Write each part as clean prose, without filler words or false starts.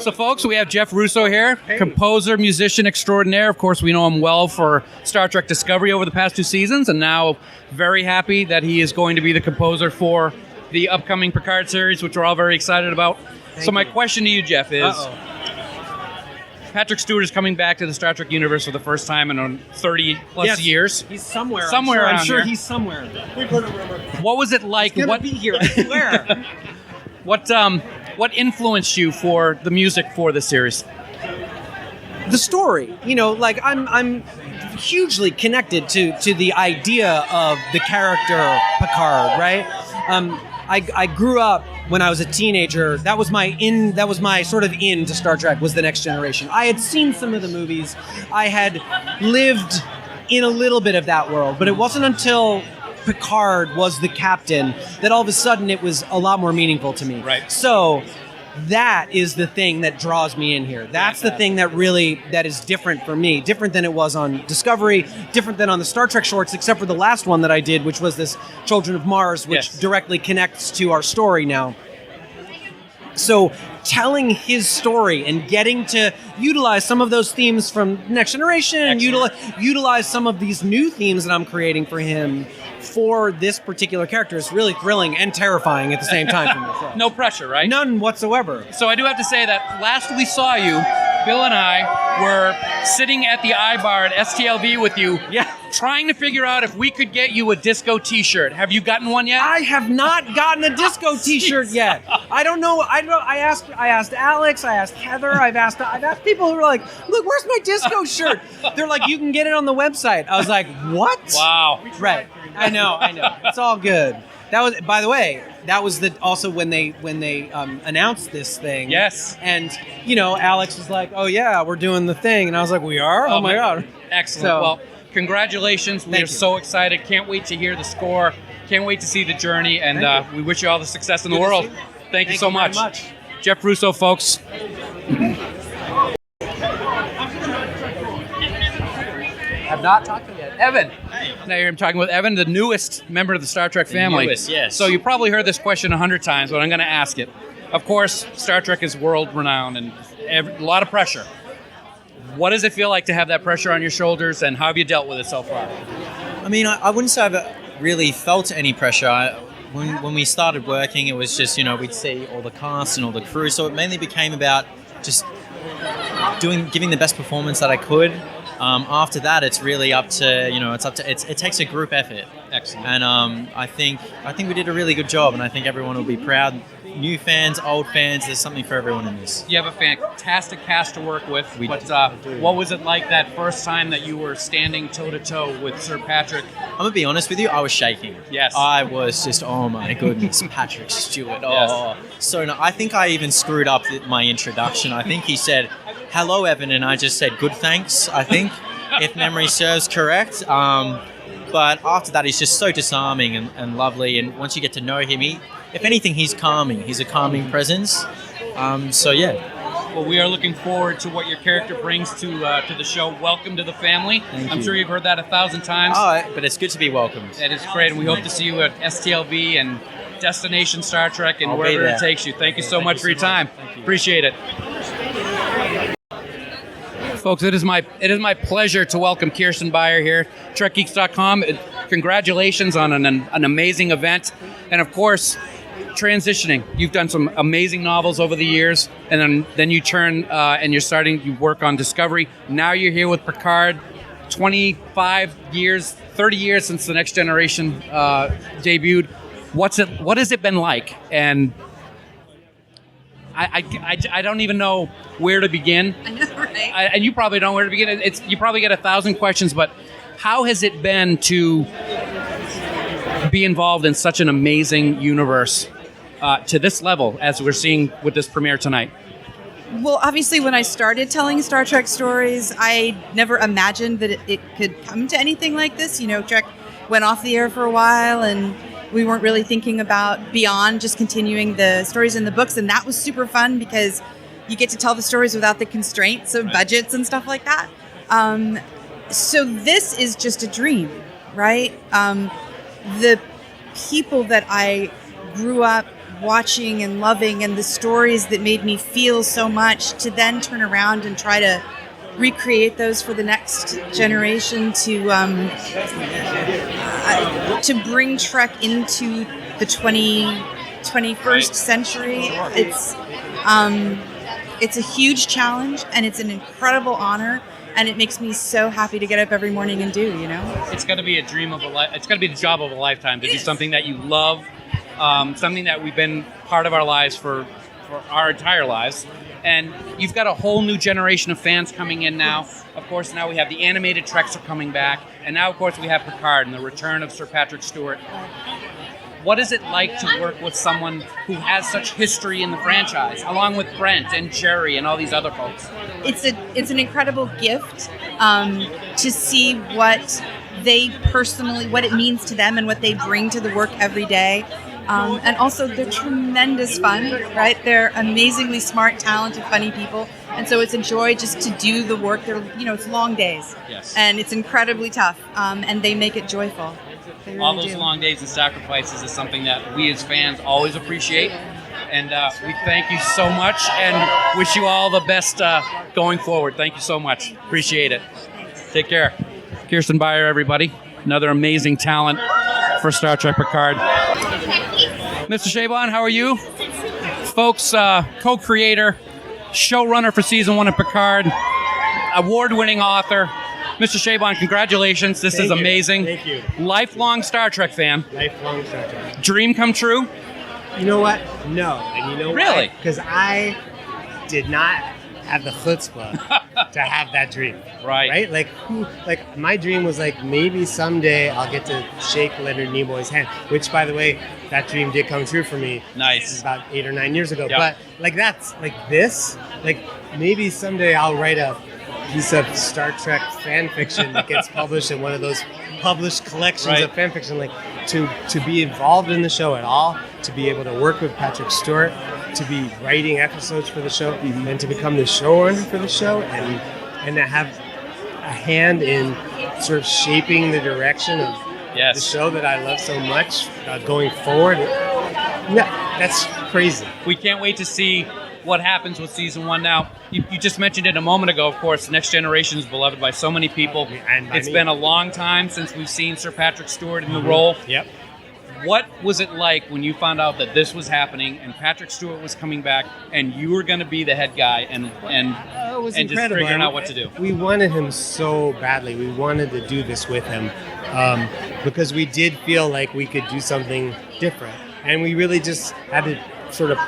So, folks, we have Jeff Russo here, composer, musician extraordinaire. Of course, we know him well for Star Trek Discovery over the past 2 seasons, and now very happy that he is going to be the composer for the upcoming Picard series, which we're all very excited about. So my question to you, Jeff, is Patrick Stewart is coming back to the Star Trek universe for the first time in 30-plus years. He's somewhere. I'm sure here. He's somewhere. What was it like? He's going to be here, I swear. What influenced you for the music for this series? The story, I'm hugely connected to the idea of the character Picard, right? I grew up when I was a teenager. That was my sort of in to Star Trek, was The Next Generation. I had seen some of the movies. I had lived in a little bit of that world, but it wasn't until Picard was the captain that all of a sudden it was a lot more meaningful to me. Right. So that is the thing that draws me in here. That's the thing that is different for me, different than it was on Discovery, different than on the Star Trek shorts, except for the last one that I did, which was this Children of Mars, which directly connects to our story now. So telling his story and getting to utilize some of those themes from Next Generation and utilize some of these new themes that I'm creating for him for this particular character is really thrilling and terrifying at the same time for me. So. No pressure, right? None whatsoever. So I do have to say that last we saw you, Bill and I were sitting at the iBar at STLV with you, trying to figure out if we could get you a disco T-shirt. Have you gotten one yet? I have not gotten a disco T-shirt yet. I don't know. I asked Alex. I asked Heather. I've asked people who are like, "Look, where's my disco shirt?" They're like, "You can get it on the website." I was like, "What?" Wow. Right. I know. It's all good. That was, by the way, also when they announced this thing. Yes. And Alex was like, "Oh yeah, we're doing the thing," and I was like, "We are? Oh my god!" Excellent. So, well, congratulations. We are so excited. Can't wait to hear the score. Can't wait to see the journey, and we wish you all the success in the world. Thank you so much. Very much. Jeff Russo, folks. I've not talked to him yet. Evan. Now I'm talking with Evan, the newest member of the Star Trek family. Newest, yes. So you probably heard this question 100 times, but I'm going to ask it. Of course, Star Trek is world-renowned and a lot of pressure. What does it feel like to have that pressure on your shoulders, and how have you dealt with it so far? I mean, I wouldn't say I've really felt any pressure. When we started working, it was just, we'd see all the cast and all the crew, so it mainly became about just giving the best performance that I could. After that, it's really up to, it takes a group effort. Excellent. And I think we did a really good job, and I think everyone will be proud. New fans, old fans, there's something for everyone in this. You have a fantastic cast to work with. What was it like that first time that you were standing toe-to-toe with Sir Patrick? I'm going to be honest with you, I was shaking. Yes. I was just, oh my goodness, Patrick Stewart. Yes. So no, I think I even screwed up my introduction. I think he said, "Hello, Evan," and I just said, "Good, thanks," I think, if memory serves correct. But after that, he's just so disarming and lovely, and once you get to know him, if anything, he's calming. He's a calming presence. So yeah. Well, we are looking forward to what your character brings to the show. Welcome to the family. I'm sure you've heard that 1,000 times. But it's good to be welcomed. It is great, and we hope to see you at STLV and Destination Star Trek and wherever it takes you. Thank you so much for your time. Appreciate it. Folks, it is my pleasure to welcome Kirsten Beyer here, TrekGeeks.com. Congratulations on an amazing event, and of course, transitioning. You've done some amazing novels over the years, and then you turn and you work on Discovery. Now you're here with Picard. 25 years, 30 years since The Next Generation debuted. What has it been like? And I don't even know where to begin. I know, right? And you probably don't know where to begin. You probably get 1,000 questions, but how has it been to be involved in such an amazing universe to this level as we're seeing with this premiere tonight? Well, obviously, when I started telling Star Trek stories, I never imagined that it could come to anything like this. Trek went off the air for a while, and we weren't really thinking about beyond just continuing the stories in the books, and that was super fun because you get to tell the stories without the constraints of budgets and stuff like that. So this is just a dream, right? The people that I grew up watching and loving, and the stories that made me feel so much, to then turn around and try to recreate those for the next generation, to bring Trek into the 21st century. It's a huge challenge, and it's an incredible honor, and it makes me so happy to get up every morning and do, It's got to be a dream of a life. It's got to be the job of a lifetime to do something that you love, something that we've been part of our lives for our entire lives. And you've got a whole new generation of fans coming in now. Of course, now we have the animated Treks are coming back. And now, of course, we have Picard and the return of Sir Patrick Stewart. What is it like to work with someone who has such history in the franchise, along with Brent and Jerry and all these other folks? It's an incredible gift to see what it means to them and what they bring to the work every day. And also, they're tremendous fun, right? They're amazingly smart, talented, funny people. And so it's a joy just to do the work. It's long days. Yes. And it's incredibly tough. And they make it joyful. They really all those do. long days and sacrifices is something that we as fans always appreciate. And we thank you so much and wish you all the best going forward. Thank you so much. Appreciate it. Take care. Kirsten Beyer, everybody. Another amazing talent for Star Trek Picard. Mr. Chabon, how are you? Folks, co-creator, showrunner for Season 1 of Picard, award-winning author. Mr. Chabon, congratulations. This is amazing. Thank you. Lifelong Star Trek fan. Lifelong Star Trek. Dream come true? You know what? No. And you know Really? Because I did not have the chutzpah to have that dream. Right. Like my dream was like, maybe someday I'll get to shake Leonard Nimoy's hand, which, by the way, that dream did come true for me. Nice. About 8 or 9 years ago. Yep. But maybe someday I'll write a piece of Star Trek fan fiction that gets published in one of those published collections of fan fiction. Like, to be involved in the show at all, to be able to work with Patrick Stewart, to be writing episodes for the show, and to become the showrunner for the show, and to have a hand in sort of shaping the direction of the show that I love so much going forward. Yeah, that's crazy. We can't wait to see what happens with Season 1 now. You just mentioned it a moment ago, of course. Next Generation is beloved by so many people. It's been a long time since we've seen Sir Patrick Stewart in the role. Yep. What was it like when you found out that this was happening and Patrick Stewart was coming back and you were going to be the head guy and it was just incredible. figuring out what to do? We wanted him so badly. We wanted to do this with him because we did feel like we could do something different. And we really just had to sort of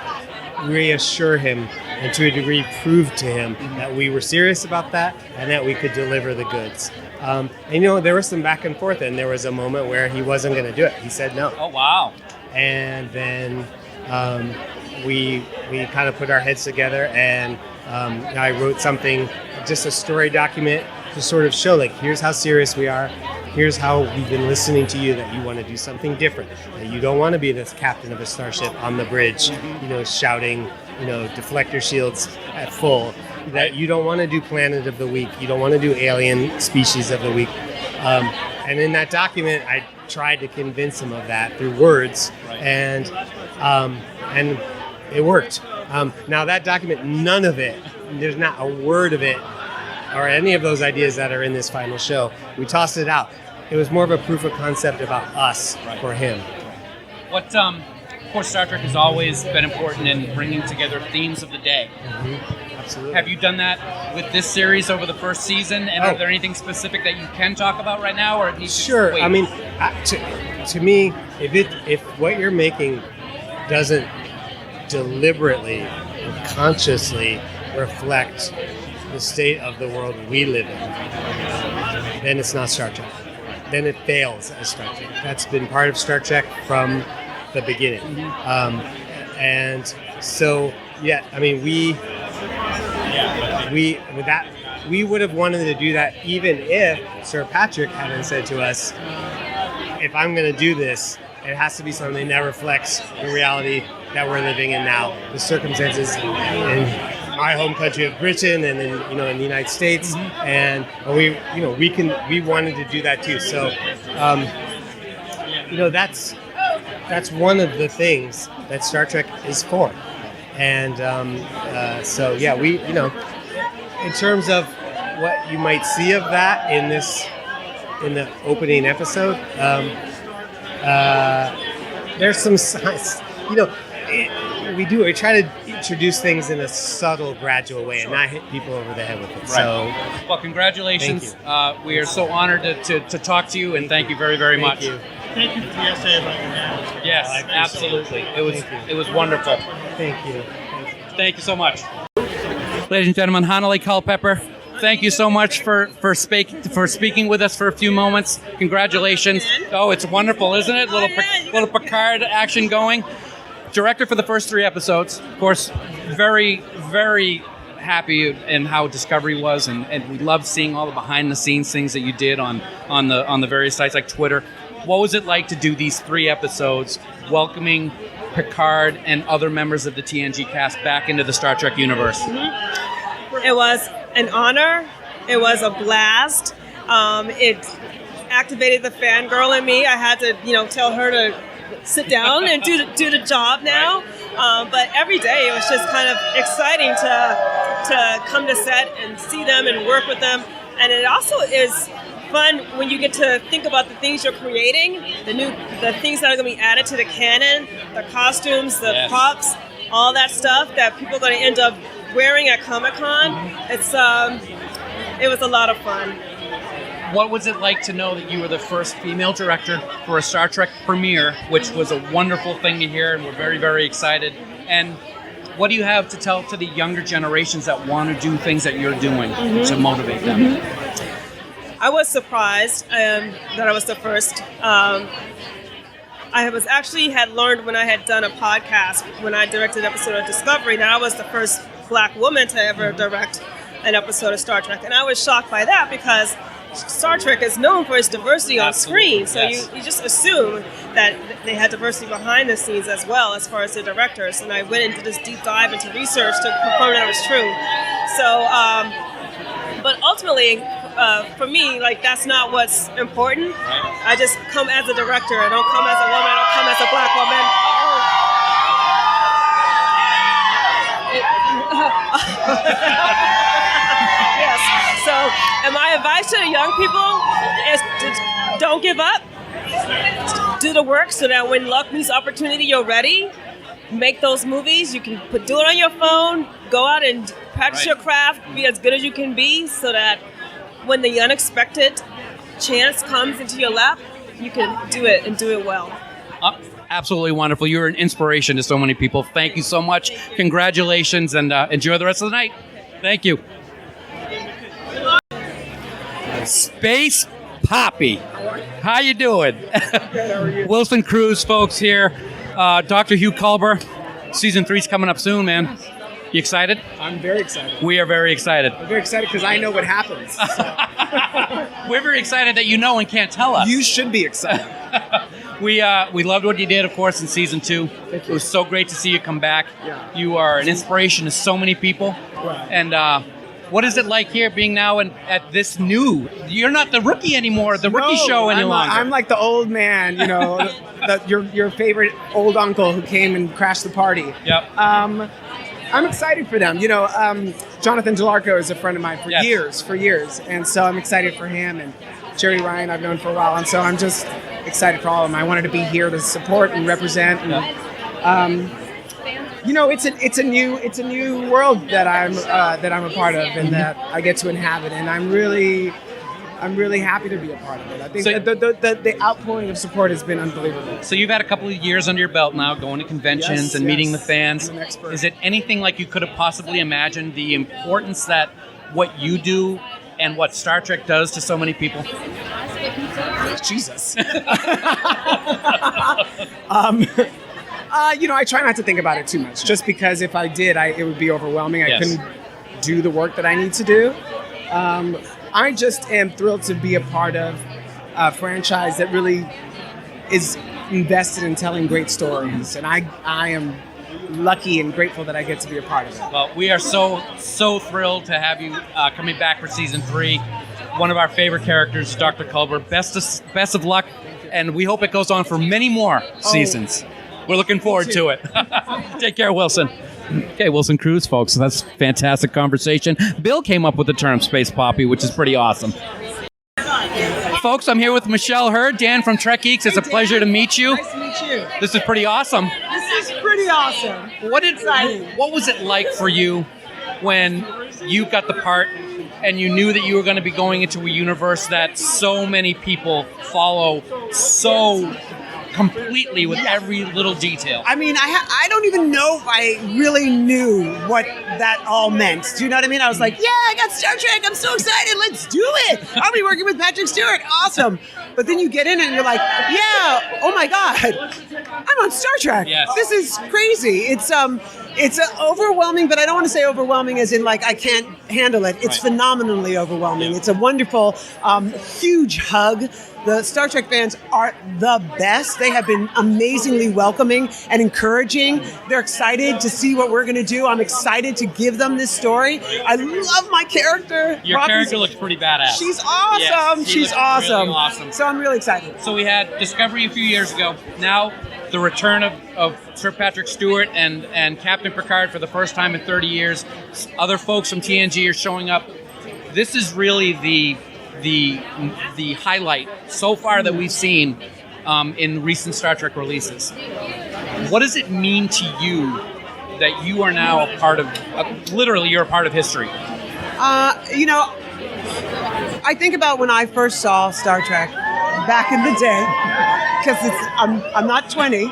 reassure him and to a degree prove to him that we were serious about that and that we could deliver the goods. And there was some back and forth, and there was a moment where he wasn't going to do it. He said no. Oh, wow. And then we kind of put our heads together, and I wrote something, just a story document to sort of show, like, here's how serious we are. Here's how we've been listening to you, that you want to do something different. That you don't want to be this captain of a starship on the bridge, shouting, deflector shields at full. That you don't want to do Planet of the Week. You don't want to do Alien Species of the Week. And in that document, I tried to convince him of that through words, and it worked. Now that document, none of it, there's not a word of it, or any of those ideas that are in this final show. We tossed it out. It was more of a proof of concept about us for him. What, of course, Star Trek has always been important in bringing together themes of the day. Absolutely. Have you done that with this series over the first season? And are there anything specific that you can talk about right now, or it needs Sure. to wait? I mean, to me, if what you're making doesn't deliberately or consciously reflect the state of the world we live in, then it's not Star Trek. Then it fails as Star Trek. That's been part of Star Trek from the beginning. And so, yeah, I mean, we would have wanted to do that even if Sir Patrick hadn't said to us, if I'm going to do this, it has to be something that reflects the reality that we're living in now, the circumstances in my home country of Britain and in the United States, and we wanted to do that too. So, that's one of the things that Star Trek is for. And so yeah, we in terms of what you might see of that in the opening episode, there's some signs, we try to introduce things in a subtle, gradual way and not hit people over the head with it. Right. So, well, congratulations. We are so honored to talk to you, and thank you very, very much. Thank you for the essay about your dad. Yes, absolutely. It was wonderful. Thank you. Thank you so much. Ladies and gentlemen, Hanelle Culpepper, thank you so much for speaking with us for a few moments. Congratulations. Oh, it's wonderful, isn't it? Little Picard action going. Director for the first 3 episodes. Of course, very, very happy in how Discovery was, and we loved seeing all the behind-the-scenes things that you did on the various sites like Twitter. What was it like to do these 3 episodes, welcoming Picard and other members of the TNG cast back into the Star Trek universe? Mm-hmm. It was an honor. It was a blast. It activated the fangirl in me. I had to, tell her to sit down and do the job now. But every day it was just kind of exciting to come to set and see them and work with them. And it also is fun when you get to think about the things you're creating, the things that are going to be added to the canon, the costumes, the props, all that stuff that people are going to end up wearing at Comic-Con. It was a lot of fun. What was it like to know that you were the first female director for a Star Trek premiere, which was a wonderful thing to hear, and we're very, very excited. And what do you have to tell to the younger generations that want to do things that you're doing to motivate them? Mm-hmm. I was surprised that I was the first. I had learned when I had done a podcast, when I directed an episode of Discovery, that I was the first Black woman to ever direct an episode of Star Trek. And I was shocked by that because Star Trek is known for its diversity on screen, so you just assume that they had diversity behind the scenes as well as far as the directors. And I went into this deep dive into research to confirm that it was true. So, but ultimately, for me, that's not what's important. I just come as a director. I don't come as a woman. I don't come as a Black woman. Yes. So, and my advice to the young people is don't give up. Do the work so that when luck meets opportunity, you're ready. Make those movies. You can do it on your phone. Go out and practice your craft. Be as good as you can be so that when the unexpected chance comes into your lap, you can do it and do it well. Absolutely wonderful. You're an inspiration to so many people. Thank you so much. Congratulations, and enjoy the rest of the night. Thank you. Space Poppy. How you doing? Wilson Cruz, folks, here. Dr. Hugh Culber. Season 3's coming up soon, man. You excited? I'm very excited. We are very excited. I'm very excited because I know what happens. So. We're very excited that you know and can't tell us. You should be excited. We loved what you did, of course, in Season 2. It was so great to see you come back. Yeah. You are an inspiration to so many people. Right. And what is it like here being now at this new... You're not the rookie anymore, the rookie show any longer. I'm like the old man, your favorite old uncle who came and crashed the party. Yep. I'm excited for them. Jonathan Delarco is a friend of mine for years. And so I'm excited for him. And Jerry Ryan I've known for a while. And so I'm just excited for all of them. I wanted to be here to support and represent. And, it's a new world that I'm a part of and that I get to inhabit. And I'm really happy to be a part of it. I think the outpouring of support has been unbelievable. So you've had a couple of years under your belt now, going to conventions and meeting the fans. I'm an expert. Is it anything like you could have possibly imagined, the importance that what you do and what Star Trek does to so many people? Jesus. I try not to think about it too much, just because if I did, it would be overwhelming. I couldn't do the work that I need to do. I just am thrilled to be a part of a franchise that really is invested in telling great stories, and I am lucky and grateful that I get to be a part of it. Well, we are so thrilled to have you coming back for Season 3. One of our favorite characters, Dr. Culber. Best of luck and we hope it goes on for many more seasons. We're looking forward to it. Take care, Wilson. Okay, Wilson Cruz, folks. So that's fantastic conversation. Bill came up with the term space poppy, which is pretty awesome. Folks, I'm here with Michelle Hurd, Dan from Trek Geeks. It's a pleasure to meet you. Nice to meet you. This is pretty awesome. This is pretty awesome. What was it like for you when you got the part and you knew that you were going to be going into a universe that so many people follow so completely with every little detail? I mean, I don't even know if I really knew what that all meant. Do you know what I mean? I was like, yeah, I got Star Trek. I'm so excited. Let's do it. I'll be working with Patrick Stewart. Awesome. But then you get in it and you're like, yeah, oh my God, I'm on Star Trek. Yes. This is crazy. It's overwhelming, but I don't want to say overwhelming as in like I can't handle it. It's phenomenally overwhelming. It's a wonderful, huge hug. The Star Trek fans are the best. They have been amazingly welcoming and encouraging. They're excited to see what we're going to do. I'm excited to give them this story. I love my character. Your character looks pretty badass. She's awesome. Yes, She's awesome. Really awesome. So I'm really excited. So we had Discovery a few years ago. Now the return of Sir Patrick Stewart and Captain Picard for the first time in 30 years. Other folks from TNG are showing up. This is really the highlight so far that we've seen in recent Star Trek releases. What does it mean to you that you are now a part of, literally you're a part of history? I think about when I first saw Star Trek back in the day, because I'm not 20,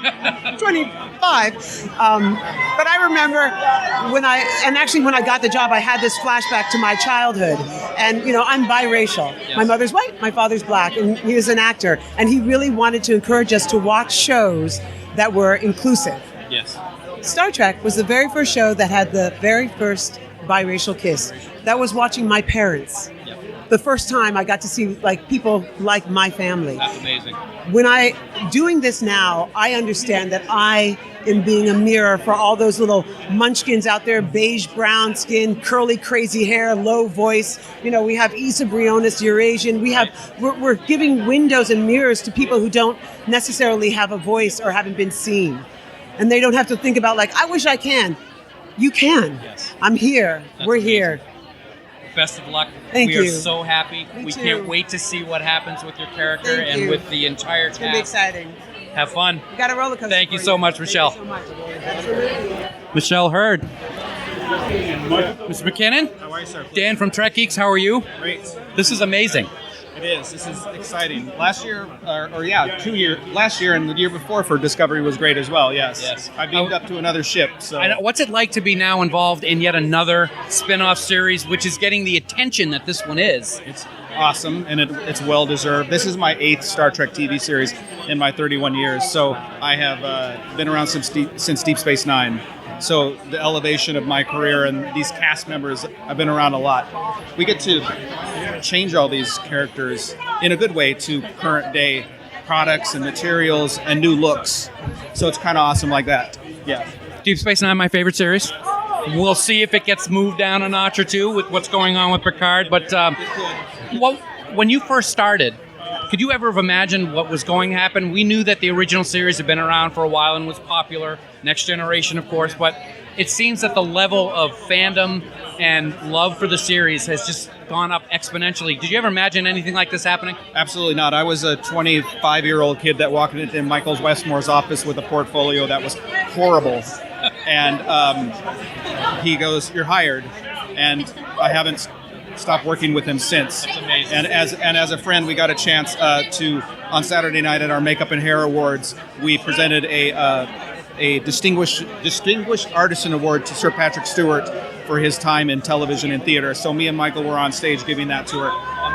25. But I remember when I got the job, I had this flashback to my childhood. And, I'm biracial. Yes. My mother's white, my father's black, and he was an actor. And he really wanted to encourage us to watch shows that were inclusive. Yes. Star Trek was the very first show that had the very first biracial kiss. That was watching my parents. Yep. The first time I got to see people like my family. That's amazing. When doing this now, I understand that I am being a mirror for all those little munchkins out there, beige, brown skin, curly, crazy hair, low voice. We have Issa Briones, Eurasian. We're giving windows and mirrors to people who don't necessarily have a voice or haven't been seen. And they don't have to think about I wish I can. You can. Yes. I'm here. That's We're amazing. Here. Best of luck. Thank you. We are so happy. Me we too. Can't wait to see what happens with your character Thank and you. with the entire It's going to be cast. exciting. Have fun. We got a roller coaster. Thank you for so much, Michelle. Thank you so much. Absolutely. Michelle Hurd. Mr. MacKinnon? How are you, sir? Dan from Trek Geeks, how are you? Great. This is amazing. It is. This is exciting. Last year, last year and the year before for Discovery was great as well, yes. Yes. I beamed up to another ship, so... I know, what's it like to be now involved in yet another spin-off series, which is getting the attention that this one is? It's awesome, and it's well-deserved. This is my 8th Star Trek TV series in my 31 years, so I have been around since Deep Space Nine. So the elevation of my career and these cast members, I've been around a lot. We get to change all these characters in a good way to current day products and materials and new looks. So it's kind of awesome like that. Yeah. Deep Space Nine, my favorite series. We'll see if it gets moved down a notch or two with what's going on with Picard. But when you first started, could you ever have imagined what was going to happen? We knew that the original series had been around for a while and was popular. Next Generation, of course. But it seems that the level of fandom and love for the series has just gone up exponentially. Did you ever imagine anything like this happening? Absolutely not. I was a 25-year-old kid that walked into Michael Westmore's office with a portfolio that was horrible. And he goes, "You're hired." And I haven't stopped working with him since. That's amazing. And as a friend, we got a chance to, on Saturday night at our Makeup and Hair Awards, we presented a distinguished artisan award to Sir Patrick Stewart for his time in television and theater. So me and Michael were on stage giving that to her.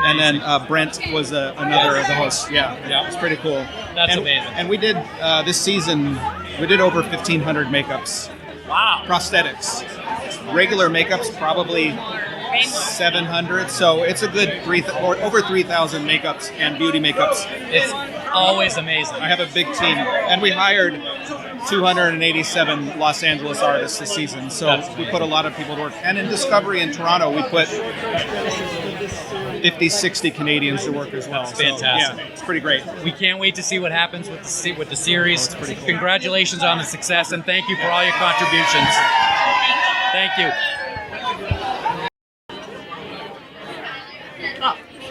And then Brent was another of the hosts. Yeah, it's pretty cool. That's amazing. And we did, this season, we did over 1,500 makeups. Wow. Prosthetics. Regular makeups, probably 700. So it's a good over 3,000 makeups and beauty makeups. It's always amazing. I have a big team, and we hired 287 Los Angeles artists this season. So we put a lot of people to work. And in Discovery in Toronto, we put 50, 60 Canadians to work as well. That's fantastic. So, yeah, it's pretty great. We can't wait to see what happens with the series. That's pretty cool. Congratulations on the success, and thank you for all your contributions. Thank you.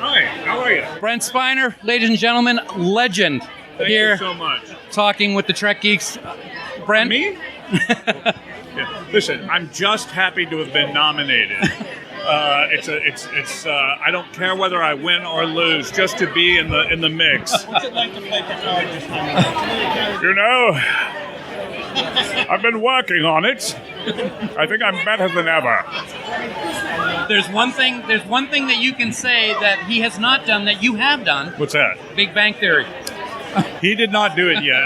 Hi, how are you? Brent Spiner, ladies and gentlemen, legend. Thank here you so much. talking with the Trek Geeks. Brent? Me? Yeah. Listen, I'm just happy to have been nominated. I don't care whether I win or lose, just to be in the mix. What's it like to play Picard this time? You know, I've been working on it. I think I'm better than ever. There's one thing that you can say that he has not done that you have done. What's that? Big Bang Theory. He did not do it yet.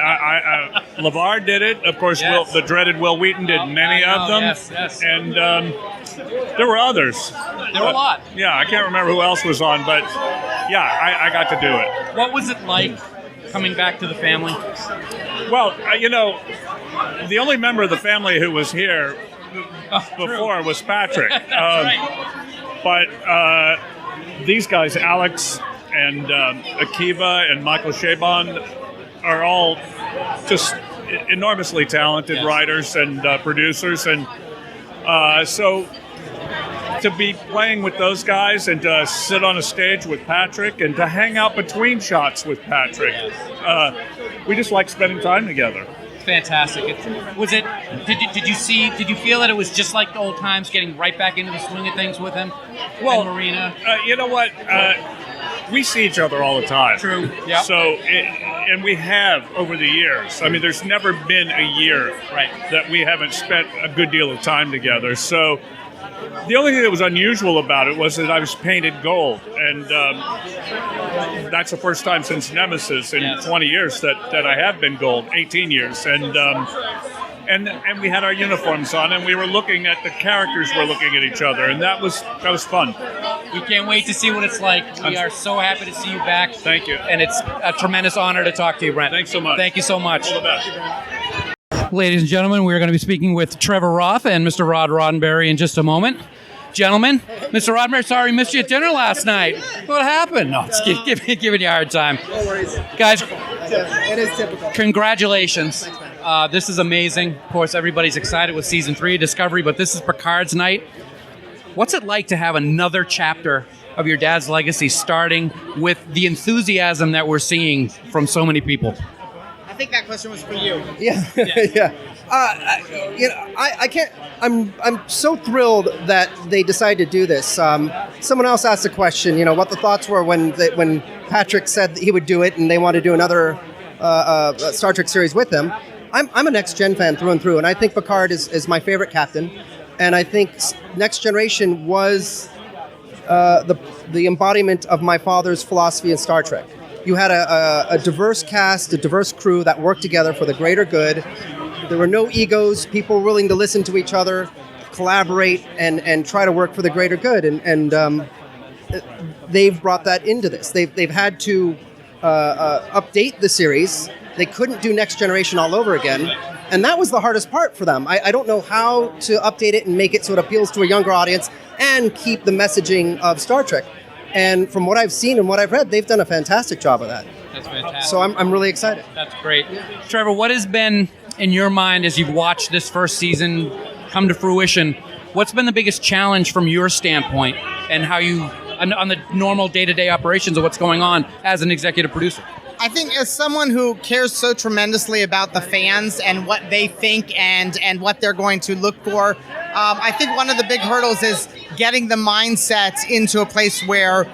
LeVar did it. Of course, Yes. the dreaded Will Wheaton did many of them. Yes. And there were others. There were a lot. Yeah, I can't remember who else was on, but yeah, I got to do it. What was it like coming back to the family? Well, the only member of the family who was here before was Patrick. Right. But these guys, Alex and Akiva and Michael Chabon, are all just enormously talented writers and producers. And so to be playing with those guys and to sit on a stage with Patrick and to hang out between shots with Patrick, we just like spending time together. Fantastic. Did you feel that it was just like the old times, getting right back into the swing of things with him? Well, and Marina. You know what? We see each other all the time. True. Yeah. So, and we have over the years. I mean, there's never been a year that we haven't spent a good deal of time together. So, the only thing that was unusual about it was that I was painted gold, and that's the first time since Nemesis in 20 years that I have been gold, 18 years, and we had our uniforms on, and we were looking at the characters were looking at each other, and that was fun. We can't wait to see what it's like. We are so happy to see you back. Thank you. And it's a tremendous honor to talk to you, Brent. Thanks so much. Thank you so much. All the best. Ladies and gentlemen, we're going to be speaking with Trevor Roth and Mr. Roddenberry in just a moment. Gentlemen, Mr. Roddenberry, sorry we missed you at dinner last night. What happened? No, it's giving you a hard time. No worries. Guys, It is typical. congratulations. This is amazing. Of course, everybody's excited with Season 3 of Discovery, but this is Picard's night. What's it like to have another chapter of your dad's legacy starting with the enthusiasm that we're seeing from so many people? I think that question was for you. Yeah. I can't. I'm so thrilled that they decided to do this. Someone else asked a question. What the thoughts were when Patrick said that he would do it, and they want to do another Star Trek series with him. I'm a Next Gen fan through and through, and I think Picard is my favorite captain, and I think Next Generation was the embodiment of my father's philosophy in Star Trek. You had a diverse cast, a diverse crew that worked together for the greater good. There were no egos, people willing to listen to each other, collaborate, and try to work for the greater good. And they've brought that into this. They've had to update the series. They couldn't do Next Generation all over again. And that was the hardest part for them. I don't know how to update it and make it so it appeals to a younger audience and keep the messaging of Star Trek. And from what I've seen and what I've read, they've done a fantastic job of that. That's fantastic. So I'm really excited. That's great. Trevor, what has been, in your mind, as you've watched this first season come to fruition, what's been the biggest challenge from your standpoint and how you, on the normal day-to-day operations of what's going on as an executive producer? I think as someone who cares so tremendously about the fans and what they think and what they're going to look for, I think one of the big hurdles is getting the mindset into a place where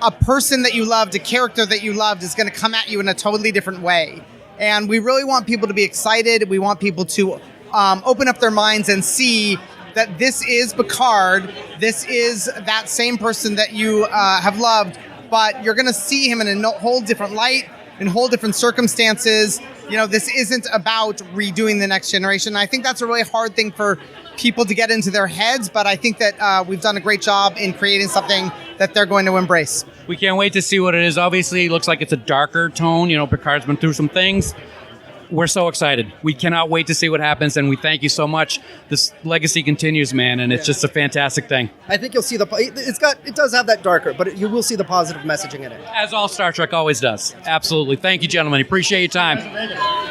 a person that you loved, a character that you loved, is going to come at you in a totally different way. And we really want people to be excited. We want people to open up their minds and see that this is Picard. This is that same person that you have loved, but you're going to see him in a whole different light, in whole different circumstances. this isn't about redoing the Next Generation. I think that's a really hard thing for people to get into their heads, but I think that we've done a great job in creating something that they're going to embrace. We can't wait to see what it is. Obviously, it looks like it's a darker tone. Picard's been through some things. We're so excited. We cannot wait to see what happens, and we thank you so much. This legacy continues, man, and it's just a fantastic thing. I think you'll see it does have that darker, but you will see the positive messaging in it. As all Star Trek always does. Absolutely. Thank you, gentlemen. Appreciate your time.